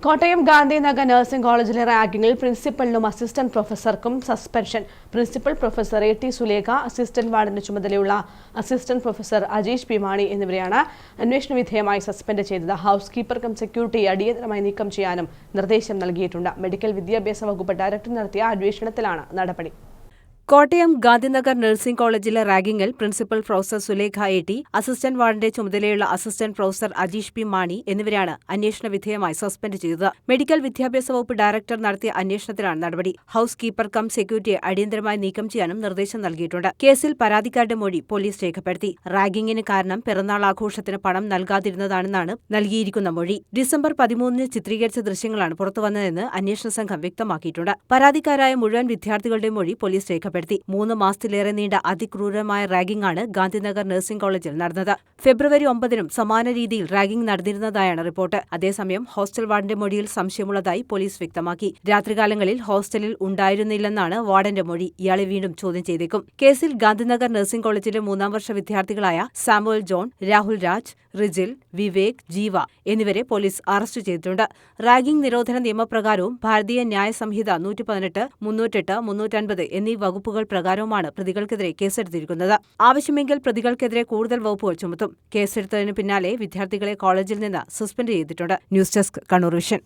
Kottayam Gandhinagar nursing കോളേജിലെ റാഗിംഗിൽ പ്രിൻസിപ്പലിനും അസിസ്റ്റന്റ് പ്രൊഫസർക്കും suspension. Principal professor A T Sulekha, assistant വാർഡിന് ചുമതലയുള്ള assistant professor Ajeesh P Mani എന്നിവരെയാണ് അന്വേഷണ വിധേയമായി സസ്പെൻഡ് ചെയ്തത്. ഹൌസ് കീപ്പർക്കും സെക്യൂരിറ്റിയെ അടിയന്തരമായി നീക്കം ചെയ്യാനും നിർദ്ദേശം നൽകിയിട്ടുണ്ട്. മെഡിക്കൽ വിദ്യാഭ്യാസ വകുപ്പ് ഡയറക്ടർ നടത്തിയ അന്വേഷണത്തിലാണ് നടപടി. കോട്ടയം ഗാന്ധിനഗർ നഴ്സിംഗ് കോളേജിലെ റാഗിംഗിൽ principal professor Sulekha A T, assistant വാർഡിന്റെ ചുമതലയുള്ള assistant professor Ajeesh P Mani എന്നിവരെയാണ് അന്വേഷണ വിധേയമായി സസ്പെൻഡ് ചെയ്തത്. മെഡിക്കൽ വിദ്യാഭ്യാസ വകുപ്പ് ഡയറക്ടർ നടത്തിയ അന്വേഷണത്തിലാണ് നടപടി. ഹൌസ് കീപ്പർ കം സെക്യൂരിറ്റിയെ അടിയന്തരമായി നീക്കം ചെയ്യാനും നിർദ്ദേശം നൽകിയിട്ടുണ്ട്. കേസിൽ പരാതിക്കാരുടെ മൊഴി പോലീസ് രേഖപ്പെടുത്തി. റാഗിംഗിന് കാരണം പിറന്നാൾ ആഘോഷത്തിന് പണം നൽകാതിരുന്നതാണെന്നാണ് നൽകിയിരിക്കുന്ന മൊഴി. ഡിസംബർ 13-ന് ചിത്രീകരിച്ച ദൃശ്യങ്ങളാണ് പുറത്തുവന്നതെന്ന് അന്വേഷണ സംഘം വ്യക്തമാക്കിയിട്ടുണ്ട്. പരാതിക്കാരായ മുഴുവൻ വിദ്യാർത്ഥികളുടെ മൊഴി പോലീസ് രേഖപ്പെടുത്തി. 3 മാസത്തിലേറെ നീണ്ട അതിക്രൂരമായ റാഗിംഗാണ് ഗാന്ധിനഗർ നഴ്സിംഗ് കോളേജിൽ നടന്നത്. ഫെബ്രുവരി 9-നും സമാന രീതിയിൽ റാഗിംഗ് നടന്നിരുന്നതായാണ് റിപ്പോർട്ട്. അതേസമയം ഹോസ്റ്റൽ വാർഡന്റെ മൊഴിയിൽ സംശയമുള്ളതായി പോലീസ് വ്യക്തമാക്കി. രാത്രികാലങ്ങളിൽ ഹോസ്റ്റലിൽ ഉണ്ടായിരുന്നില്ലെന്നാണ് വാർഡന്റെ മൊഴി. ഇയാളെ വീണ്ടും ചോദ്യം ചെയ്തേക്കും. കേസിൽ ഗാന്ധിനഗർ നഴ്സിംഗ് കോളേജിലെ 3-ാം വർഷ വിദ്യാർത്ഥികളായ സാമുവൽ ജോൺ, രാഹുൽ രാജ്, റിജിൽ, വിവേക്, ജീവ എന്നിവരെ പോലീസ് അറസ്റ്റ് ചെയ്തിട്ടുണ്ട്. റാഗിംഗ് നിരോധന നിയമപ്രകാരവും ഭാരതീയ ന്യായ സംഹിത 118, 308, 350 എന്നീ വകുപ്പുകൾ പ്രകാരവുമാണ് പ്രതികൾക്കെതിരെ കേസെടുത്തിരിക്കുന്നത്. ആവശ്യമെങ്കിൽ പ്രതികൾക്കെതിരെ കൂടുതൽ വകുപ്പുകൾ ചുമത്തും. കേസെടുത്തതിനു പിന്നാലെ വിദ്യാർത്ഥികളെ കോളേജിൽ നിന്ന് സസ്പെൻഡ് ചെയ്തിട്ടുണ്ട്. News desk, Kannur vision.